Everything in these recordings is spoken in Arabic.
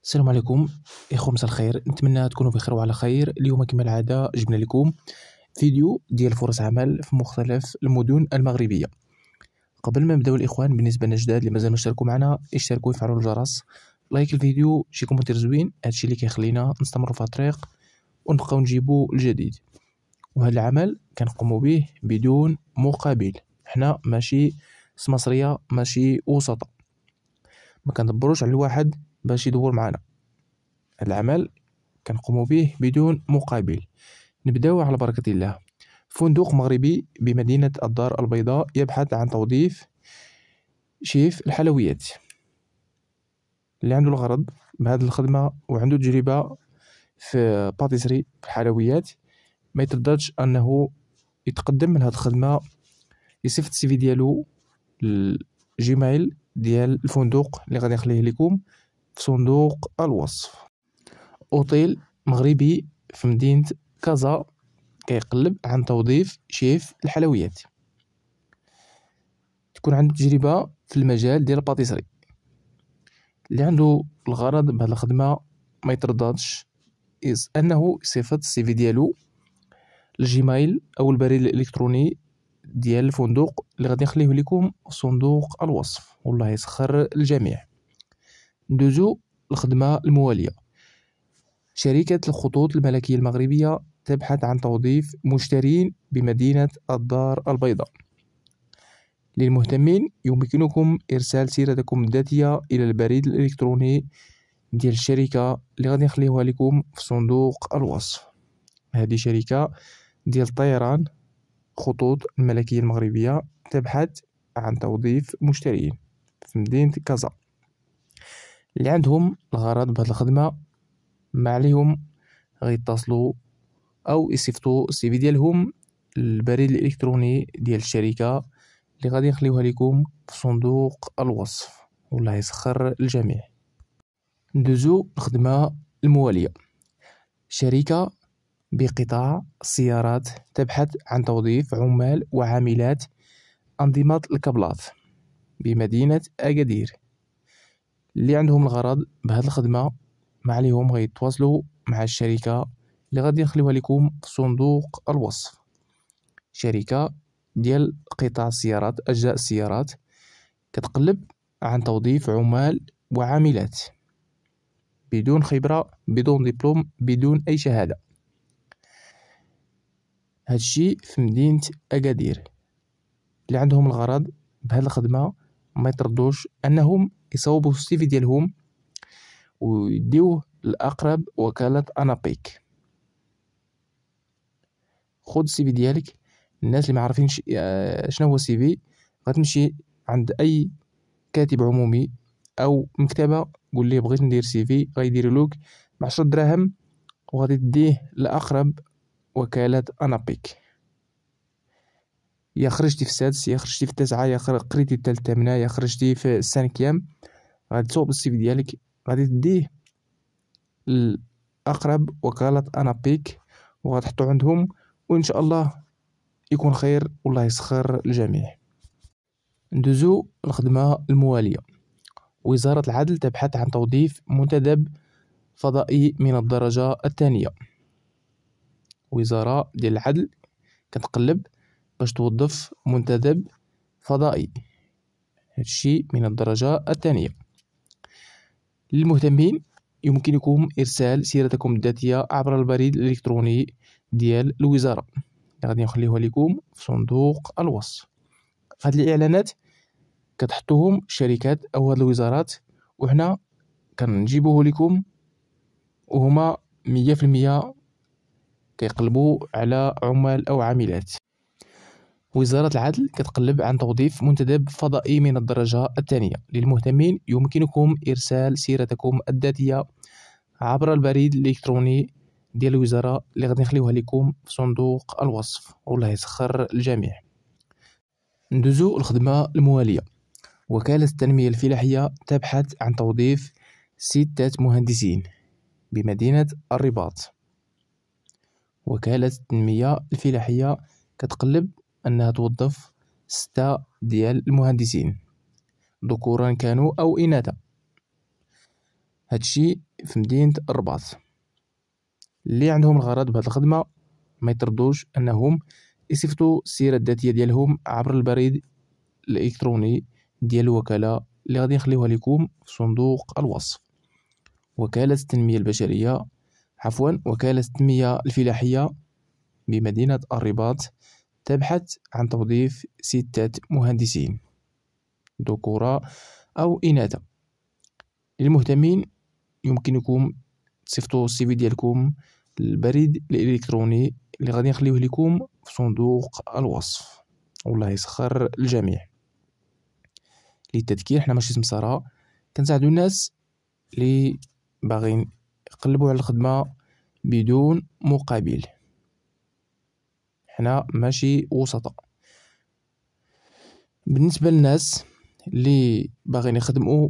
السلام عليكم اخوة، مساء الخير. نتمنى تكونوا بخير وعلى خير. اليوم كما العادة جبنا لكم فيديو ديال فرص عمل في مختلف المدن المغربية. قبل ما نبداو الاخوان، بالنسبة لنا جداد اللي مازال ما اشتركوا معنا، اشتركوا وفعلوا الجرس، لايك الفيديو، شي كومنتير زوين، هادشي اللي كيخلينا نستمروا في الطريق ونبقاو نجيبوا الجديد. وهذا العمل كنقوموا به بدون مقابل، حنا ماشي سمسرية، ماشي وسطاء، ما كندبروش على الواحد باش يدور معنا. العمل كنقوموا به بدون مقابل. نبداو على بركة الله. فندق مغربي بمدينة الدار البيضاء يبحث عن توظيف شيف الحلويات اللي عنده الغرض بهذه الخدمة وعنده تجربة في باتيسري في الحلويات، ما يترددش انه يتقدم من هذه الخدمة. يصيفط السي في ديالو الجيميل ديال الفندق اللي غادي نخليه لكم في صندوق الوصف. اوتيل مغربي في مدينة كازا كيقلب عن توظيف شيف الحلويات، تكون عنده تجربة في المجال ديال الباتيسري. اللي عنده الغرض بهذه الخدمة ما يترددش انه يصيفط السي في ديالو الجيميل او البريد الالكتروني ديال الفندق اللي غادي نخليه لكم في صندوق الوصف. والله يسخر الجميع. ندوزو الخدمة الموالية. شركة الخطوط الملكية المغربية تبحث عن توظيف مشترين بمدينة الدار البيضاء. للمهتمين يمكنكم إرسال سيرتكم الذاتية إلى البريد الإلكتروني ديال الشركة اللي غادي نخليوها لكم في صندوق الوصف. هذه شركة ديال الطيران خطوط الملكية المغربية تبحث عن توظيف مشترين في مدينة كازا. اللي عندهم الغرض بهذه الخدمة ما عليهم غيتصلوا او يصيفطوا السي في ديالهم البريد الالكتروني ديال الشركه اللي غادي نخليوها لكم في صندوق الوصف. والله يسخر الجميع. ندوزو الخدمه المواليه. شركه بقطاع السيارات تبحث عن توظيف عمال وعاملات انظمه الكابلات بمدينه اكادير. اللي عندهم الغرض بهذه الخدمه ما عليهم غيتواصلوا مع الشركه اللي غادي نخليوها لكم في صندوق الوصف. شركة ديال قطاع السيارات، أجزاء السيارات، كتقلب عن توظيف عمال وعاملات بدون خبرة، بدون دبلوم، بدون أي شهادة. هادشي في مدينة أكادير. اللي عندهم الغرض بهذه الخدمة ما يتردوش أنهم يصوبوا السي في ديالهم ويديوه لأقرب وكالة أنابيك. خذ السي في ديالك. الناس اللي ما عارفينش شنو هو السي في، غتمشي عند اي كاتب عمومي او مكتبه قول ليه بغيت ندير سي في، غيديروا لك ب 10 دراهم وغادي تديه لاقرب وكاله انابيك. يا خرجتي في السادس، يا خرجتي في التاسعه، يا قريتي حتى الثامنه، يا خرجتي في السانكيام، غادي تصوب السي في ديالك غادي تديه لاقرب وكاله انابيك وغتحطو عندهم، وان شاء الله يكون خير. والله يسخر الجميع. ندوزو الخدمة الموالية. وزارة العدل تبحث عن توظيف منتدب فضائي من الدرجة الثانية. وزارة ديال العدل كتقلب باش توظف منتدب فضائي، هادشي من الدرجة الثانية. للمهتمين يمكنكم إرسال سيرتكم الذاتية عبر البريد الإلكتروني ديال الوزارة اللي غادي نخليوها لكم في صندوق الوصف. هاد الإعلانات كتحطوهم الشركات أو هاد الوزارات وحنا كنجيبوه لكم، وهما 100% كيقلبوا على عمال أو عاملات. وزارة العدل كتقلب عن توظيف منتدب فضائي من الدرجة الثانية. للمهتمين يمكنكم إرسال سيرتكم الذاتية عبر البريد الإلكتروني ديال الوزارة اللي غادي نخليوها لكم في صندوق الوصف. والله يسخر الجميع. ندوزو الخدمة الموالية. وكالة التنمية الفلاحية تبحث عن توظيف 6 مهندسين بمدينة الرباط. وكالة التنمية الفلاحية كتقلب أنها توظف 6 ديال المهندسين ذكورا كانوا أو إناثا. هادشي في مدينة الرباط. اللي عندهم الغرض بهاد الخدمة ما يتردوش انهم يصيفطوا السيرة الذاتية ديالهم عبر البريد الالكتروني ديال الوكالة اللي غادي نخليوها لكم في صندوق الوصف. وكالة التنمية البشرية، وكالة التنمية الفلاحية بمدينة الرباط تبحث عن توظيف 6 مهندسين ذكورا أو إناثا. للمهتمين يمكنكم تصيفطوا السي في ديالكم للبريد الإلكتروني اللي غادي نخليوه لكم في صندوق الوصف. والله يسخر الجميع. للتذكير، حنا ماشي سمسارة، كنساعدو الناس اللي باغيين يقلبوا على الخدمة بدون مقابل. حنا ماشي وسطاء. بالنسبة للناس اللي باغيين يخدموا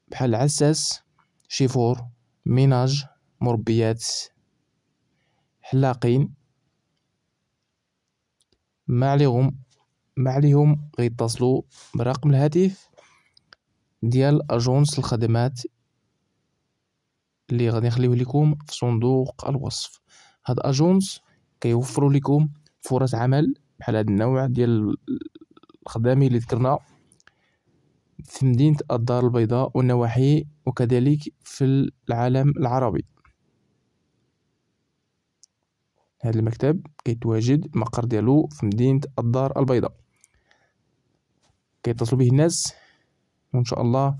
بحال عساس، شيفور، ميناج، مربيات، حلاقين، ما عليهم غيتصلوا برقم الهاتف ديال اجونس الخدمات اللي غادي نخليوه لكم في صندوق الوصف. هاد اجونس كيوفروا لكم فرص عمل بحال هاد النوع ديال الخدامي اللي ذكرنا في مدينة الدار البيضاء والنواحي، وكذلك في العالم العربي. هذا المكتب كيتواجد المقر ديالو في مدينة الدار البيضاء. كيتصلوا به الناس وان شاء الله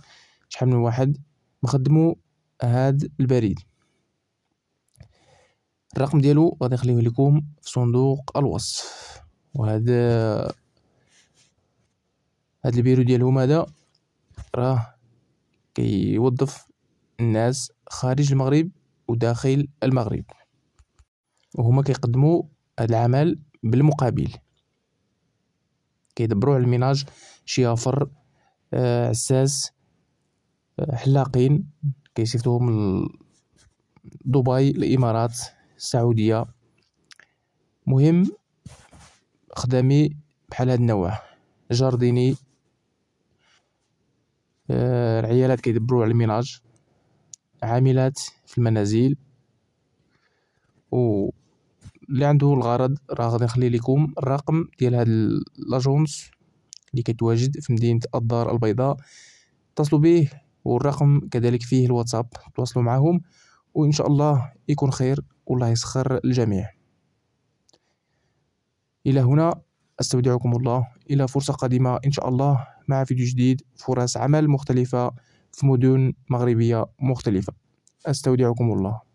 شحال من واحد نخدموا هاد البريد. الرقم ديالو غادي نخليه لكم في صندوق الوصف. وهذا البيرو ديالهم هذا راه كيوظف الناس خارج المغرب وداخل المغرب، وهما كيقدموا هذا العمل بالمقابل. كيدبروا على الميناج، شيافر، عساس، حلاقين، كيصيفطوهم دبي، الامارات، السعوديه. مهم خدامي بحال هاد النوع، جارديني، العيالات كيدبروا على الميناج، عاملات في المنازل. و اللي عنده الغرض راه غادي نخلي لكم الرقم ديال هاد لاجونس اللي كيتواجد في مدينة الدار البيضاء، اتصلوا به، والرقم كذلك فيه الواتساب، تواصلوا معهم وان شاء الله يكون خير. والله يسخر الجميع. الى هنا استودعكم الله، الى فرصة قادمة ان شاء الله مع فيديو جديد، فرص عمل مختلفة في مدن مغربية مختلفة. استودعكم الله.